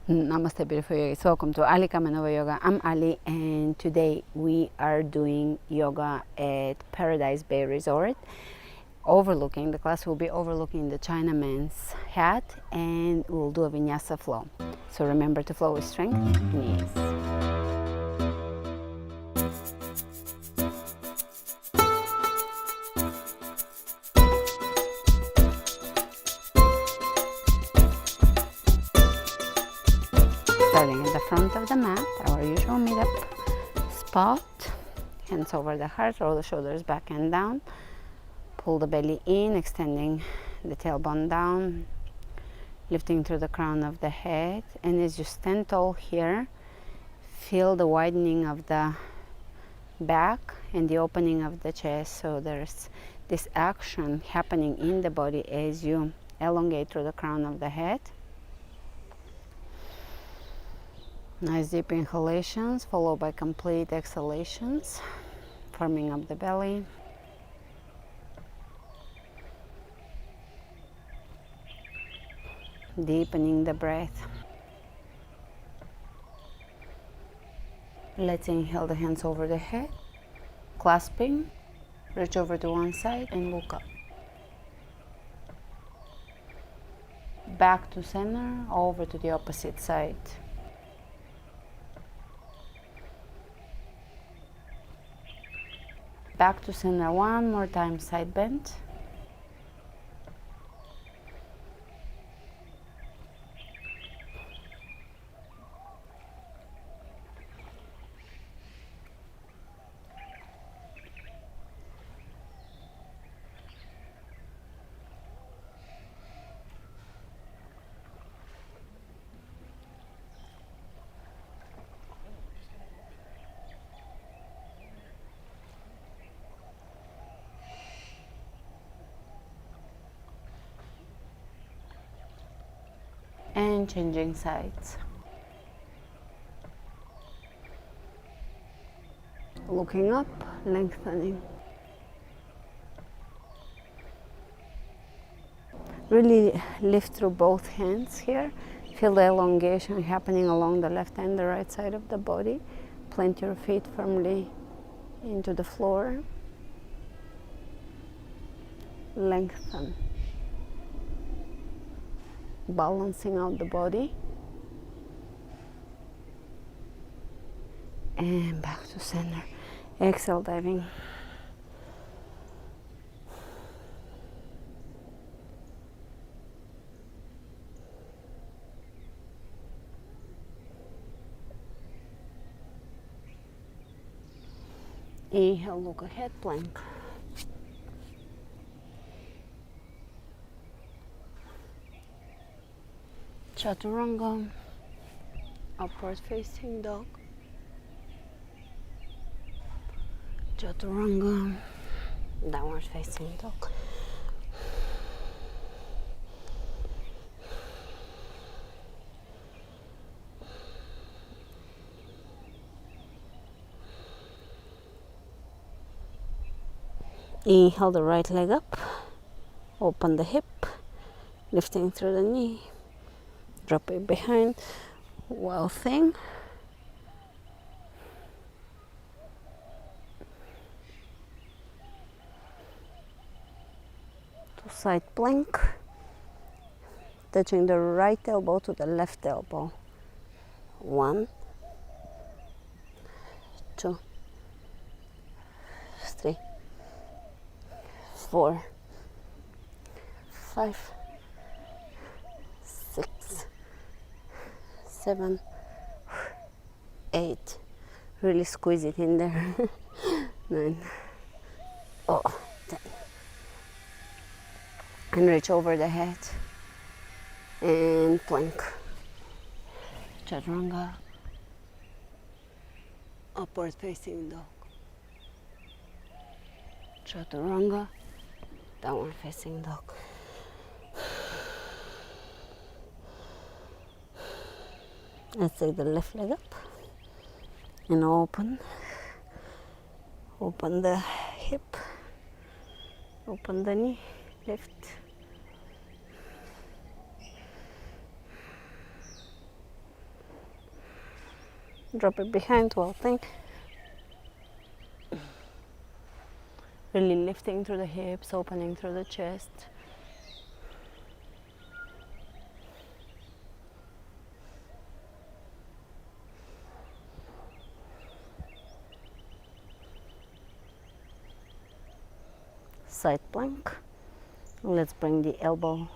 Namaste, beautiful yogis. Welcome to Ali Kamenova Yoga. I'm Ali, and today we are doing yoga at Paradise Bay Resort. The class will be overlooking the Chinaman's hat, and we'll do a Vinyasa flow. So remember to flow with strength and ease. Starting at the front of the mat, our usual meetup spot. Hands over the heart, roll the shoulders back and down. Pull the belly in, extending the tailbone down, lifting through the crown of the head. And as you stand tall here, feel the widening of the back and the opening of the chest. So there's this action happening in the body as you elongate through the crown of the head. Nice deep inhalations followed by complete exhalations, forming up the belly. Deepening the breath. Let's inhale the hands over the head, clasping, reach over to one side and look up. Back to center, over to the opposite side. Back to center one more time, side bend. And changing sides. Looking up, lengthening. Really lift through both hands here. Feel the elongation happening along the left and the right side of the body. Plant your feet firmly into the floor. Lengthen. Balancing out the body. And back to center. Exhale, diving. Inhale, look ahead, plank. Chaturanga, upward facing dog. Chaturanga, downward facing dog. Inhale the right leg up, open the hip, lifting through the knee. Drop it behind, wild thing. To side plank, touching the right elbow to the left elbow. 1, 2, 3, 4, 5, 6, 7, 8. Really squeeze it in there. 9, 10. And reach over the head and plank. Chaturanga, upward facing dog. Chaturanga, downward facing dog. Let's take the left leg up and open the hip, open the knee, lift. Drop it behind, twirling. Really lifting through the hips, opening through the chest. Side plank. Let's bring the elbow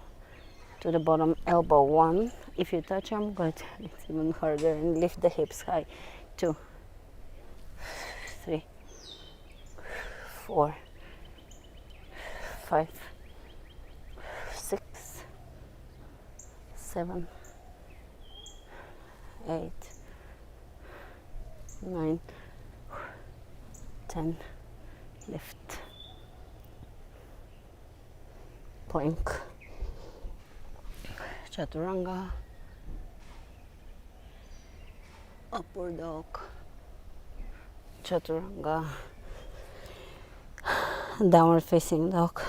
to the bottom, elbow 1. If you touch them, good. It's even harder. And lift the hips high. 2, 3, 4, 5, 6, 7, 8, 9, 10. Lift. Plank. Chaturanga. Upward dog. Chaturanga. Downward facing dog.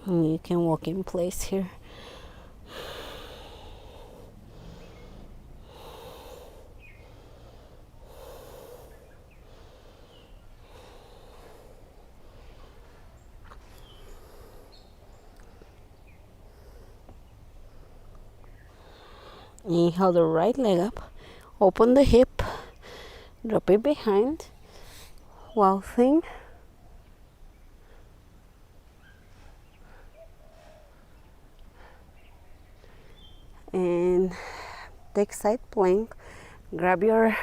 And you can walk in place here. Inhale the right leg up, open the hip, drop it behind, wow thing. And take side plank, grab your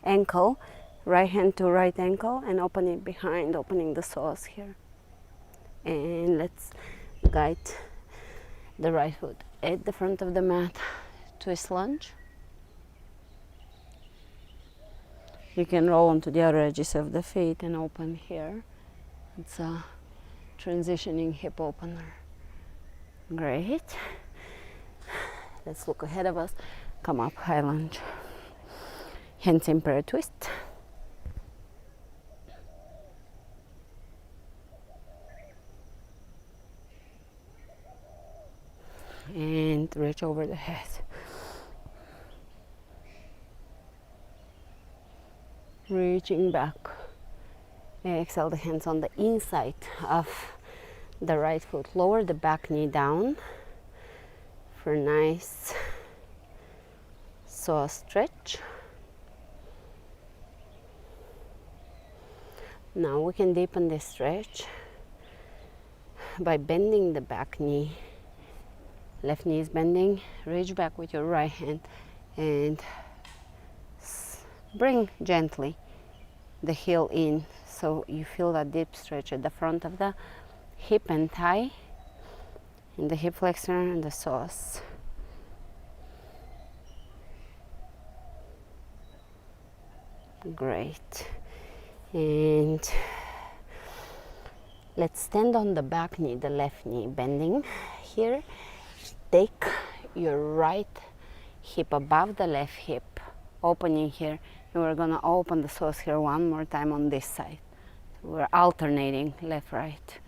ankle, right hand to right ankle, and open it behind, opening the psoas here. And let's guide the right foot at the front of the mat. Twist lunge. You can roll onto the other edges of the feet and open here. It's a transitioning hip opener. Great. Let's look ahead of us. Come up, high lunge. Hands in prayer twist. And reach over the head. Reaching back. Exhale the hands on the inside of the right foot. Lower the back knee down for a nice psoas stretch. Now we can deepen this stretch by bending the back knee. Left knee is bending. Reach back with your right hand and bring gently the heel in so you feel that deep stretch at the front of the hip and thigh, in the hip flexor and the psoas. Great. And let's stand on the back knee, the left knee bending here. Take your right hip above the left hip, opening here, and we're gonna open the psoas here one more time on this side. So we're alternating left, right,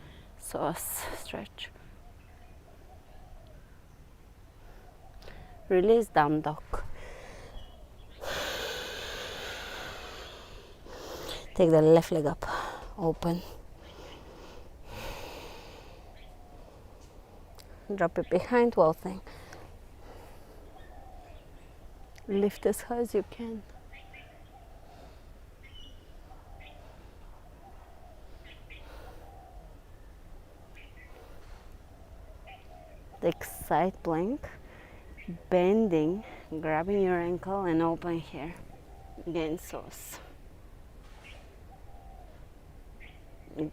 psoas stretch. Release down dog. Take the left leg up, open. Drop it behind, well thing. Lift as high as you can. Take side plank, bending, grabbing your ankle and open here. Again, psoas.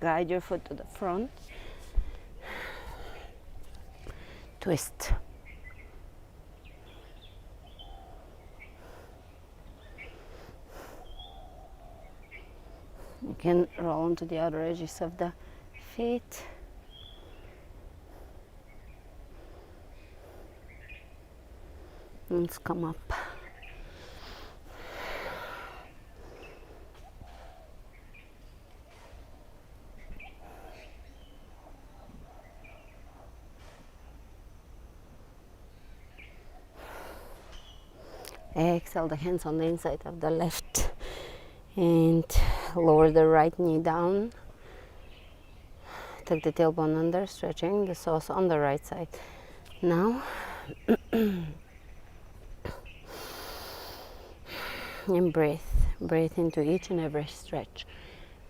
Guide your foot to the front. Twist. You can roll onto the other edges of the feet. Let's come up. Exhale the hands on the inside of the left and lower the right knee down. Take the tailbone under, stretching the psoas on the right side. Now, and breathe. Breathe into each and every stretch.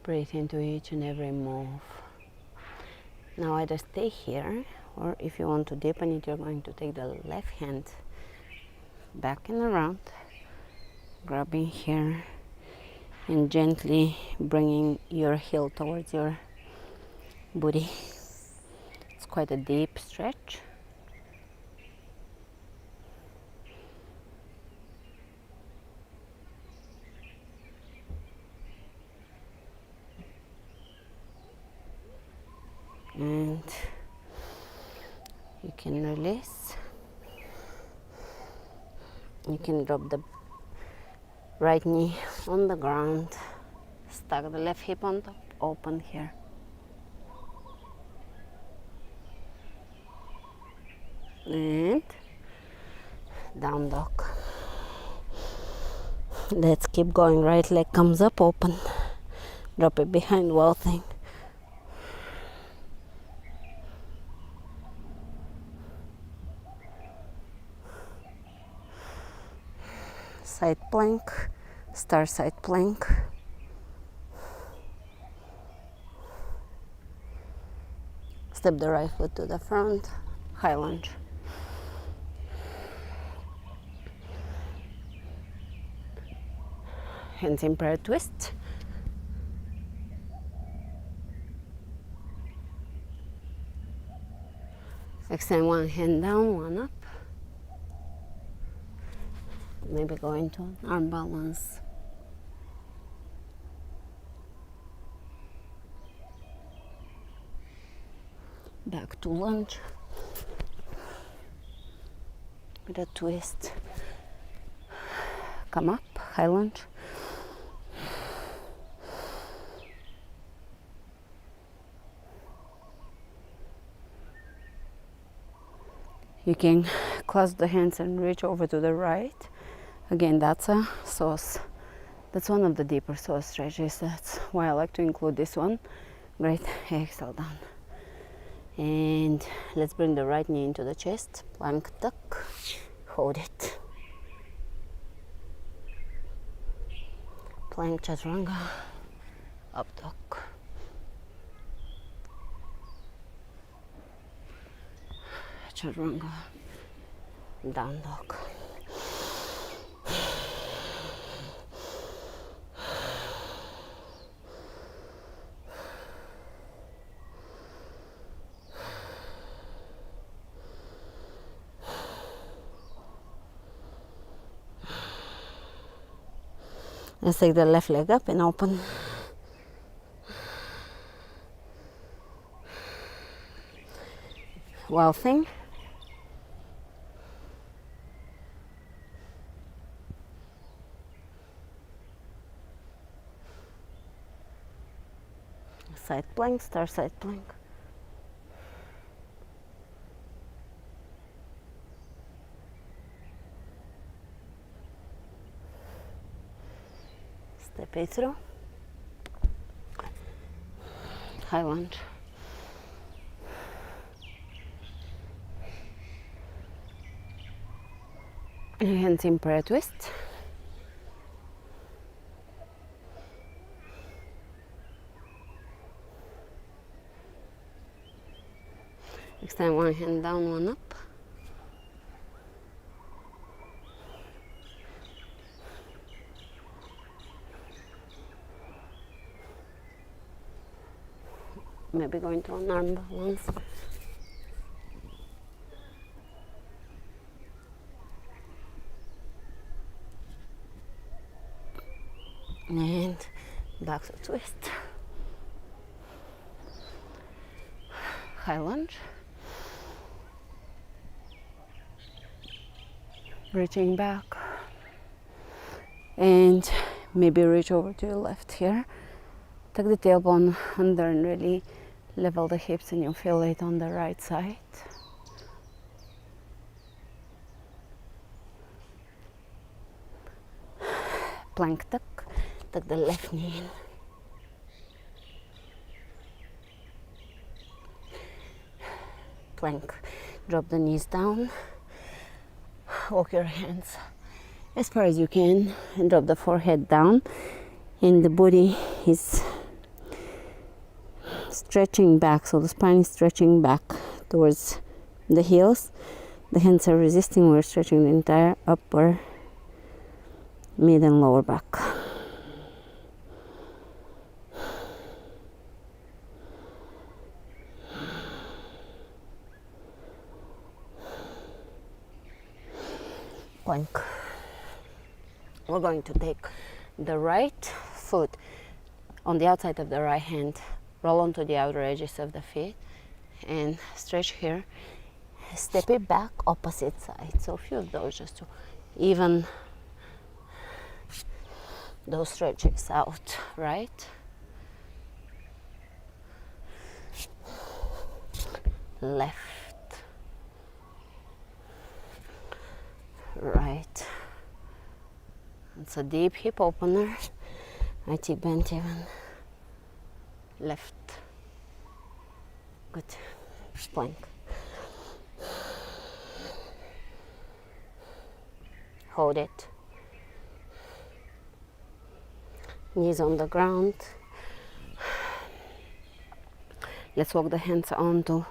Breathe into each and every move. Now either stay here, or if you want to deepen it, you're going to take the left hand back and around, grabbing here and gently bringing your heel towards your booty. It's quite a deep stretch. And you can release. You can drop the right knee on the ground, stack the left hip on top, open here. And down dog. Let's keep going. Right leg comes up, open. Drop it behind, wall thing. Side plank, star side plank. Step the right foot to the front, high lunge. Hands in prayer twist. Extend one hand down, one up. Maybe go into an arm balance. Back to lunge with a twist. Come up, high lunge. You can clasp the hands and reach over to the right. Again, that's a psoas. That's one of the deeper psoas stretches. That's why I like to include this one. Great. Exhale down. And let's bring the right knee into the chest. Plank tuck. Hold it. Plank chaturanga. Up dog. Chaturanga. Down dog. Let's take the left leg up and open. Wild thing. Side plank, star side plank. Step it through. High lunge. Hands in prayer twist. Extend one hand down, one up. Maybe going to an arm balance. And back to twist. High lunge. Reaching back. And maybe reach over to your left here. Tuck the tailbone under and really level the hips, and you'll feel it on the right side. plank tuck. Tuck the left knee in. Plank. Drop the knees down. Walk your hands as far as you can and drop the forehead down. And the body is stretching back, so the spine is stretching back towards the heels. The hands are resisting. We're stretching the entire upper, mid, and lower back. Plank. We're going to take the right foot on the outside of the right hand, roll onto the outer edges of the feet, and stretch here. Step it back, opposite side. So a few of those just to even those stretches out, right? Left. Right. It's a deep hip opener. IT bent even. Left. Good. Plank. Hold it. Knees on the ground. Let's walk the hands onto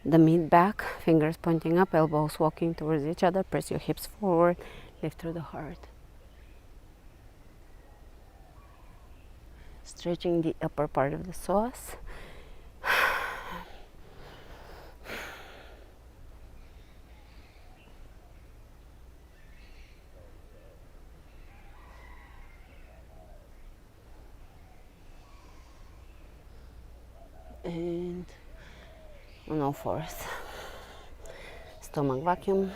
the mid back, fingers pointing up, elbows walking towards each other. Press your hips forward, lift through the heart. Stretching the upper part of the psoas. And on all fours. Stomach vacuum.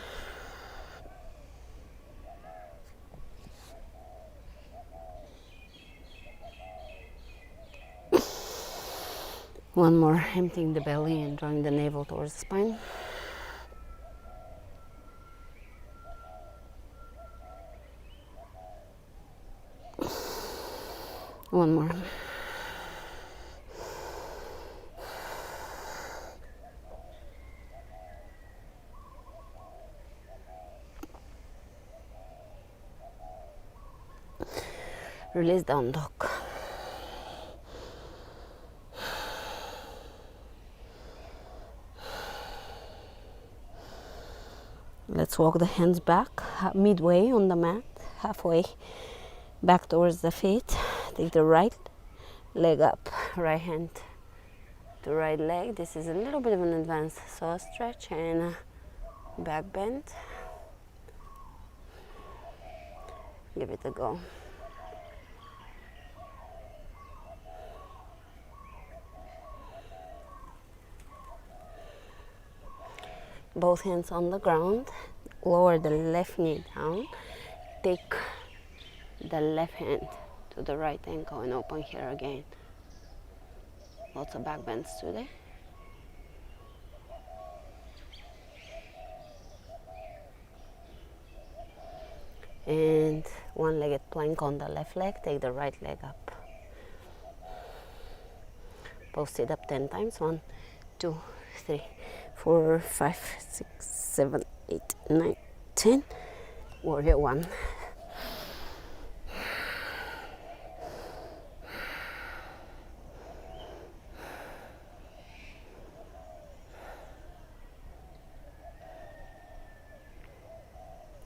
One more, emptying the belly and drawing the navel towards the spine. One more. Release down dog. Let's walk the hands back, midway on the mat, halfway back towards the feet. Take the right leg up, right hand to right leg. This is a little bit of an advanced psoas stretch and back bend. Give it a go. Both hands on the ground. Lower the left knee down. Take the left hand to the right ankle and open here again. Lots of back bends today. And one-legged plank on the left leg. Take the right leg up. Both sit up 10 times. 1, 2, 3, 4, 5, 6, 7, 8, 9, 10. Warrior 1.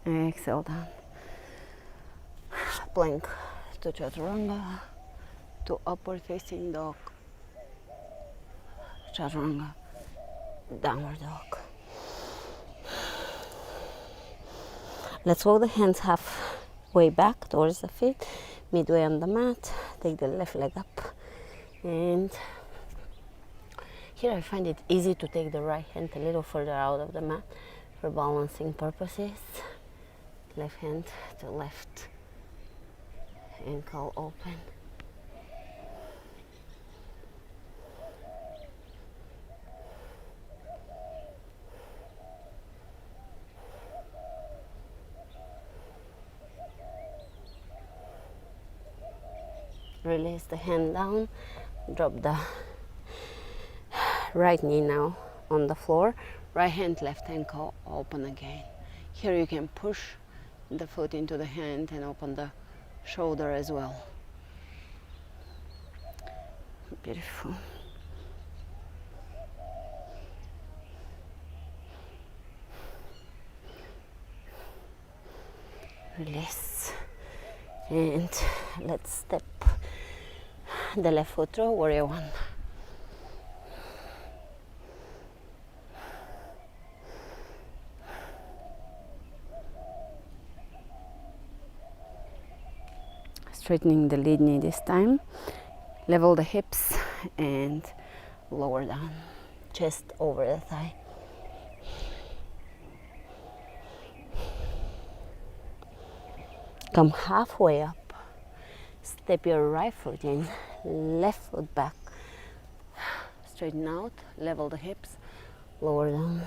Exhale down. Plank to chaturanga, to upward facing dog. Chaturanga, downward dog. Let's walk the hands halfway back towards the feet, midway on the mat. Take the left leg up. And here I find it easy to take the right hand a little further out of the mat for balancing purposes. Left hand to left, ankle open. Release the hand down. Drop the right knee now on the floor. Right hand, left ankle open again. Here you can push the foot into the hand and open the shoulder as well. Beautiful. Release. And let's step the left foot through, warrior one. Straightening the lead knee this time. Level the hips and lower down. Chest over the thigh. Come halfway up. Step your right foot in, left foot back. Straighten out, level the hips, lower down.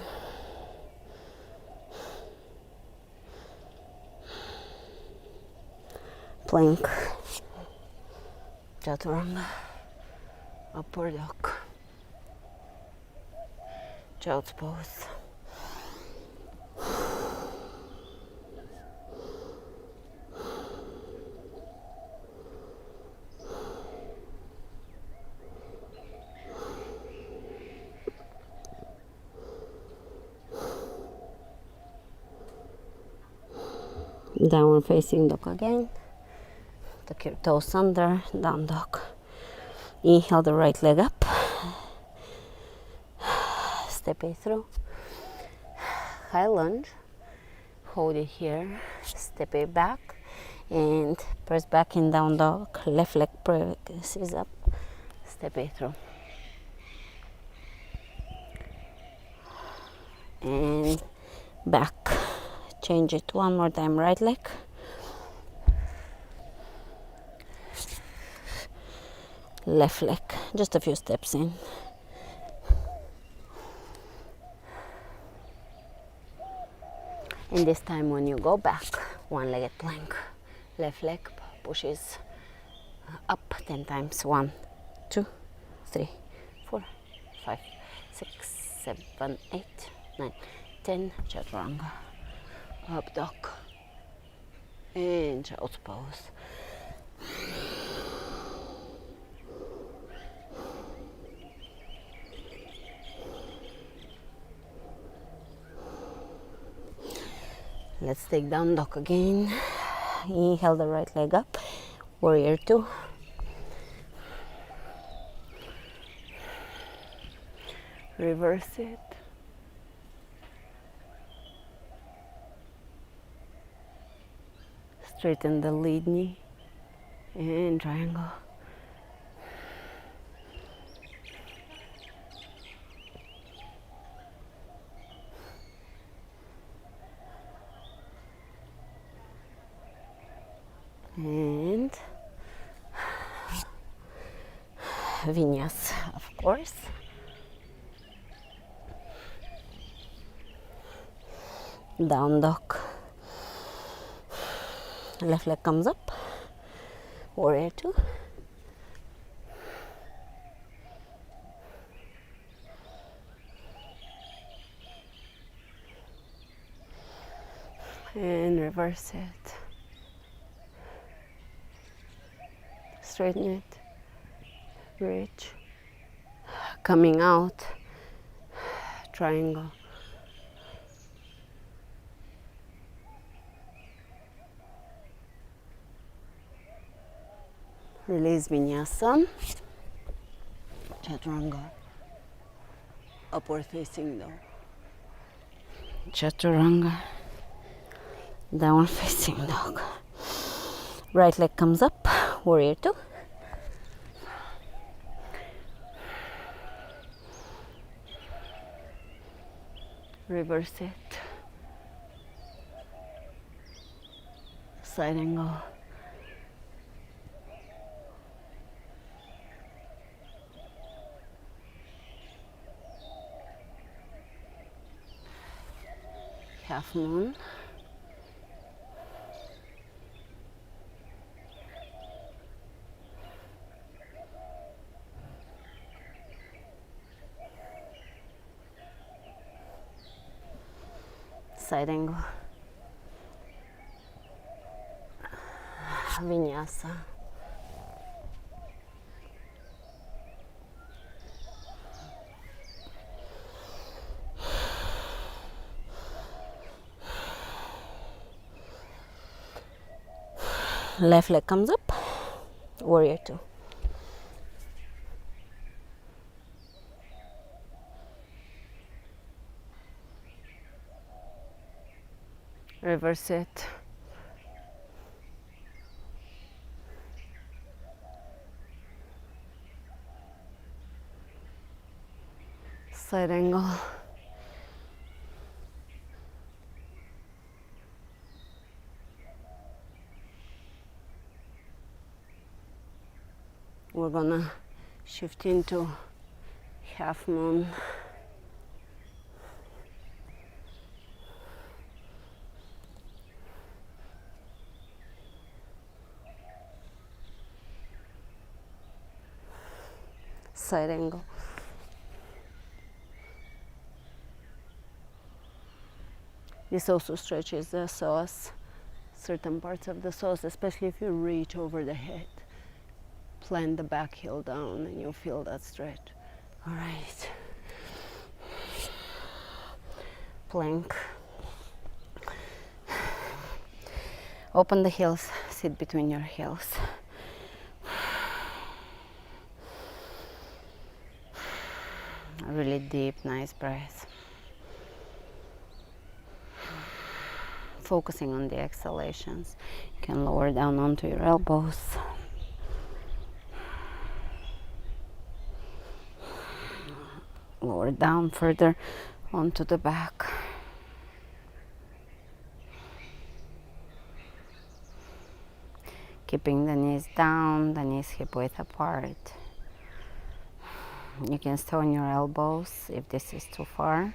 Plank. Chaturanga. Upward dog. Child's pose. Downward facing dog again. Tuck your toes under, down dog. Inhale the right leg up. Step it through. High lunge. Hold it here. Step it back. And press back in down dog. Left leg presses up. Step it through. And back. Change it one more time, right leg. Left leg, just a few steps in. And this time when you go back, one-legged plank. Left leg pushes up 10 times. 1, 2, 3, 4, 5, 6, 7, 8, 9, 10. Chaturanga. Up dog. And child's pose. Let's take down dog again. Inhale the right leg up. Warrior two. Reverse it. Straighten the lead knee and triangle. And Vinyasa, of course. Down dog. Left leg comes up. Warrior two. And reverse it. Straighten it. Reach. Coming out. Triangle. Release Vinyasa. Chaturanga. Upward facing dog. Chaturanga. Downward facing dog. Right leg comes up. Warrior two. Reverse it. Side angle. Half moon. Side angle. Vinyasa. Left leg comes up, warrior two. Reverse it. Side angle. We're gonna shift into half moon. Side angle. This also stretches the psoas, certain parts of the psoas, especially if you reach over the head. Plant the back heel down and you'll feel that stretch. All right. Plank. Open the heels, sit between your heels. A really deep, nice breath. Focusing on the exhalations. You can lower down onto your elbows. Lower down further onto the back. Keeping the knees down, the knees hip width apart. You can stay on your elbows if this is too far.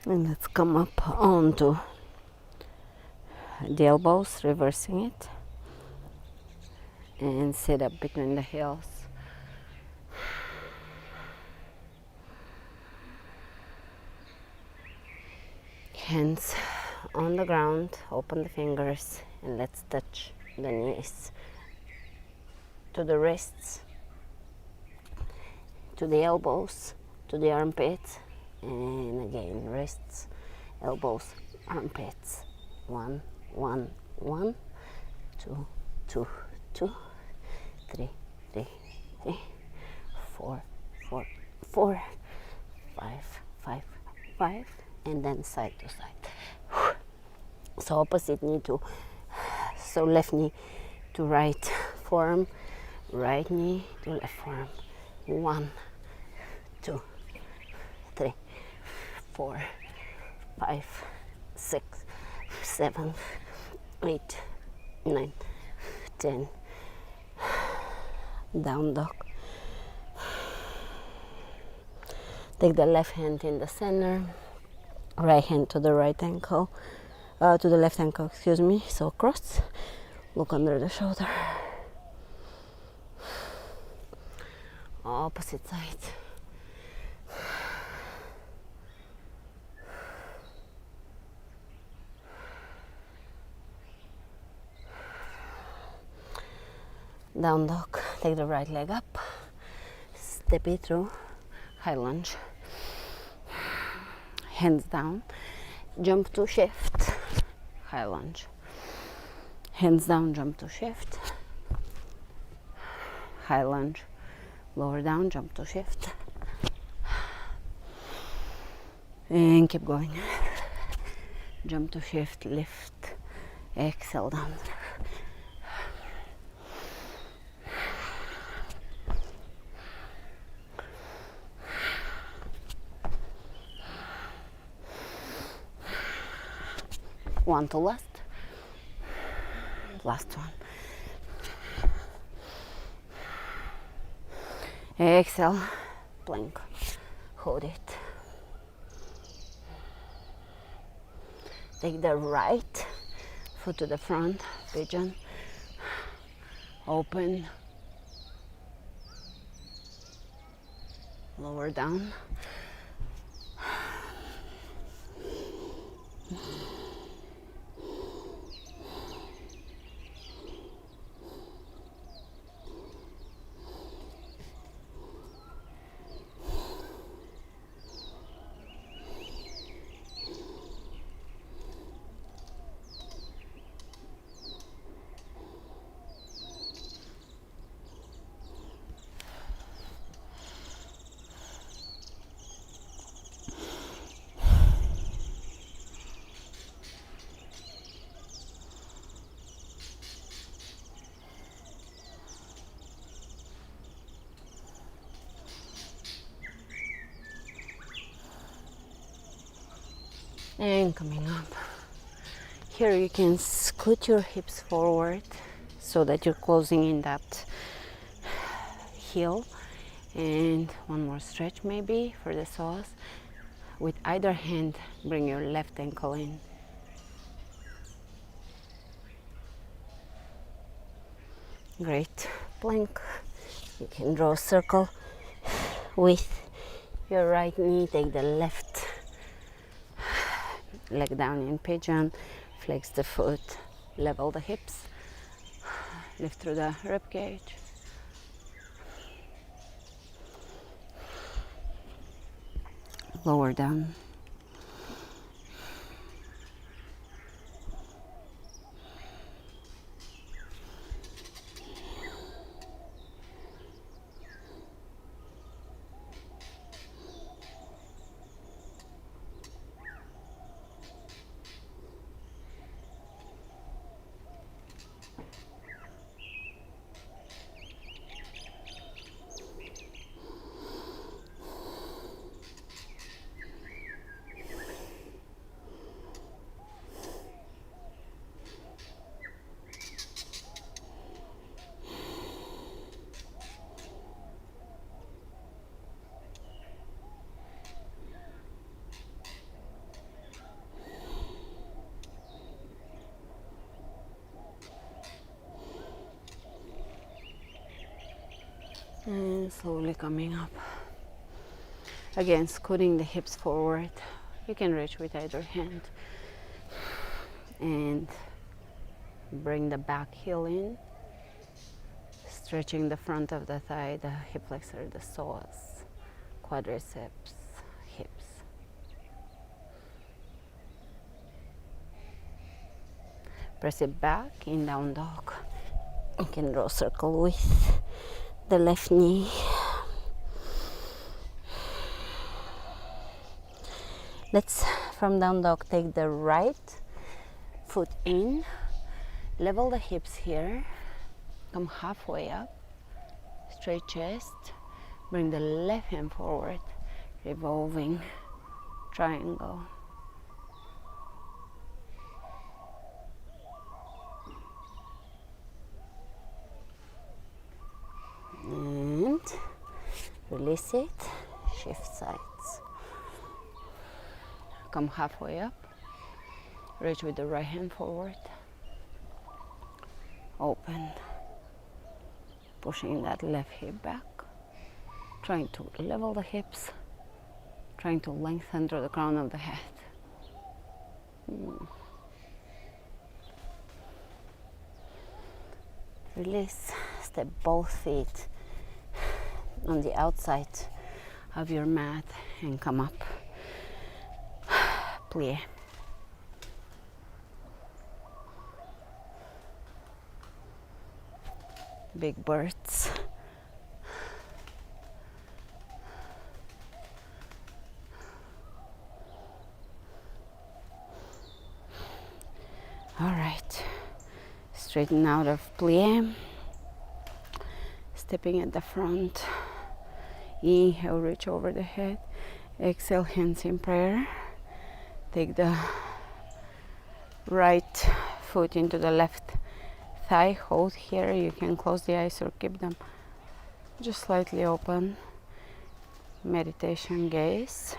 And let's come up onto the elbows, reversing it. And sit up between the heels. Hands on the ground, open the fingers, and let's touch the knees to the wrists, to the elbows, to the armpits. And again, wrists, elbows, armpits. 1, 1, 1, 2, 2, 2, 3, 3, 3, 4, 4, 4, 5, 5, 5, and then side to side. So opposite knee to, so left knee to right forearm, right knee to left forearm. 1, 2, 3, 4, 5, 6, 7, 8, 9, 10. Down dog. Take the left hand in the center, right hand to the right ankle, to the left ankle, excuse me. So cross, look under the shoulder. Opposite side. Down dog, take the right leg up, step it through, high lunge, hands down, jump to shift, high lunge, hands down, jump to shift, high lunge, lower down, jump to shift, and keep going, jump to shift, lift, exhale down. One to last. Last one. Exhale, plank. Hold it. Take the right foot to the front, pigeon. Open. Lower down. And coming up. Here you can scoot your hips forward so that you're closing in that heel. And one more stretch maybe for the psoas. With either hand, bring your left ankle in. Great. Plank. You can draw a circle with your right knee. Take the left leg down in pigeon. Flex the foot. Level the hips. Lift through the rib cage. Lower down. And slowly coming up. Again, scooting the hips forward. You can reach with either hand. And bring the back heel in. Stretching the front of the thigh, the hip flexor, the psoas, quadriceps, hips. Press it back in down dog. You can draw a circle with the left knee. Let's, from down dog, take the right foot in, level the hips here, come halfway up, straight chest, bring the left hand forward, revolving triangle. And release it, shift sides. Come halfway up, reach with the right hand forward, open, pushing that left hip back, trying to level the hips, trying to lengthen through the crown of the head. Release, step both feet on the outside of your mat and come up. Plie. Big birds. All right, straighten out of plie. Stepping at the front. Inhale, reach over the head. Exhale, hands in prayer. Take the right foot into the left thigh, hold here. You can close the eyes or keep them just slightly open. Meditation gaze.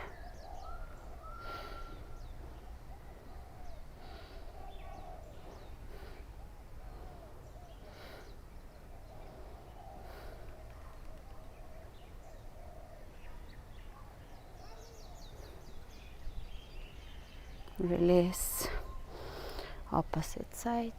Release. Opposite side.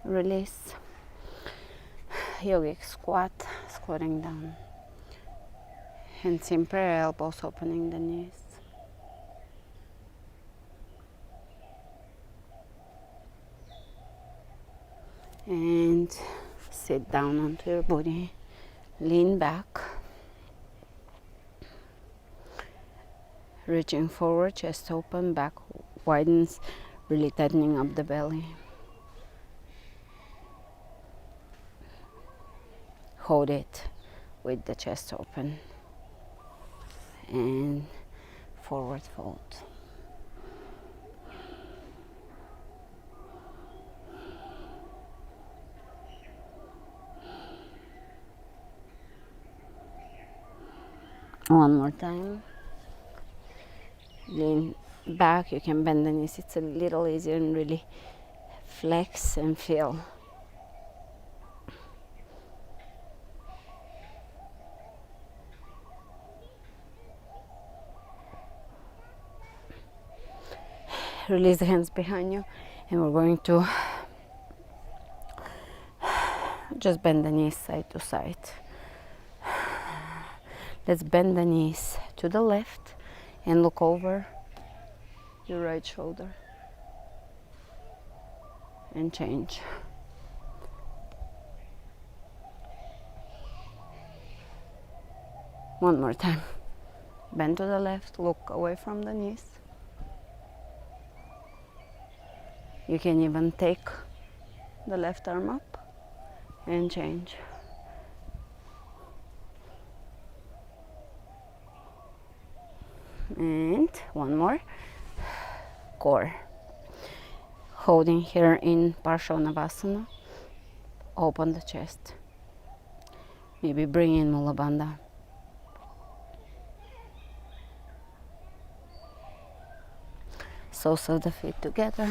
Release. Yogic squat, squatting down. Hands in prayer, elbows opening the knees. And sit down onto your body. Lean back. Reaching forward, chest open, back widens, really tightening up the belly. Hold it with the chest open. And forward fold. One more time. Lean back, you can bend the knees, it's a little easier, and really flex and feel. Release the hands behind you, and we're going to just bend the knees side to side. Let's bend the knees to the left and look over your right shoulder and change. One more time. Bend to the left, look away from the knees. You can even take the left arm up and change. And one more. Core. Holding here in Parshanavasana. Open the chest. Maybe bring in Mula Bandha. Soles of the feet together.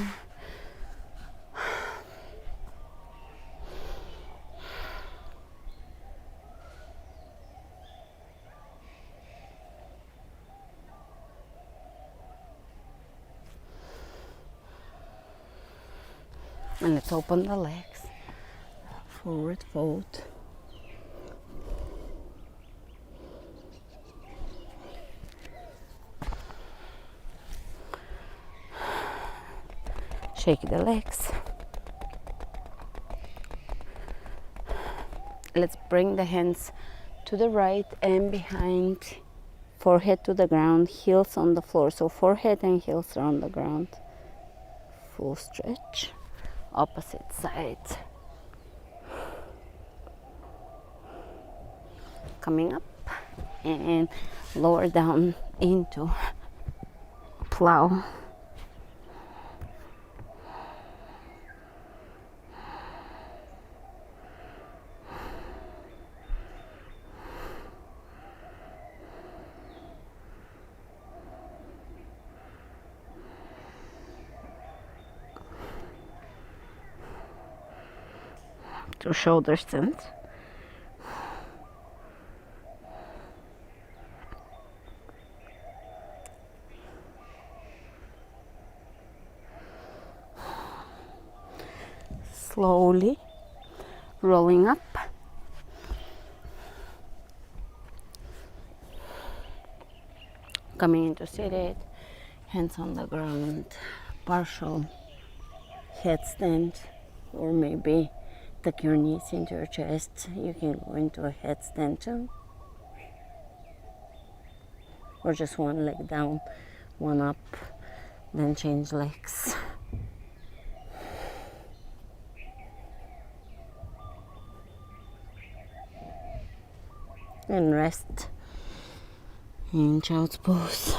And let's open the legs. Forward fold. Shake the legs. Let's bring the hands to the right and behind. Forehead to the ground, heels on the floor. So forehead and heels are on the ground. Full stretch. Opposite side. Coming up and lower down into plow. To shoulder stand. Slowly rolling up. Coming into seated, hands on the ground, partial headstand, or maybe Tuck your knees into your chest. You can go into a headstand too, or just one leg down, one up, then change legs. And rest in child's pose.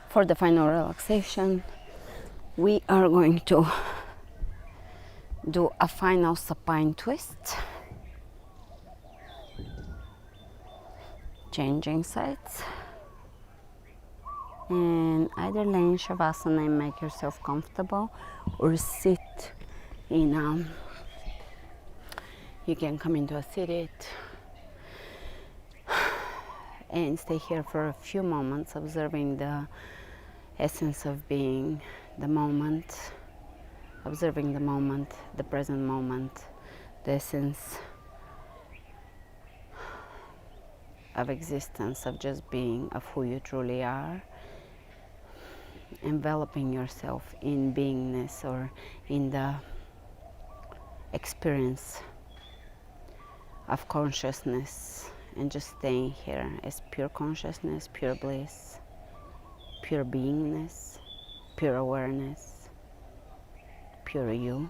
For the final relaxation, we are going to do a final supine twist, changing sides, and either lay in shavasana and make yourself comfortable, or sit in you can come into a seated and stay here for a few moments, observing the essence of being, the moment, observing the moment, the present moment, the essence of existence, of just being, of who you truly are, enveloping yourself in beingness or in the experience of consciousness, and just staying here as pure consciousness, pure bliss, pure beingness, pure awareness, pure you,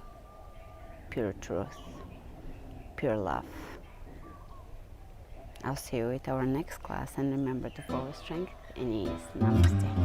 pure truth, pure love. I'll see you at our next class, and remember to follow strength and ease. Namaste.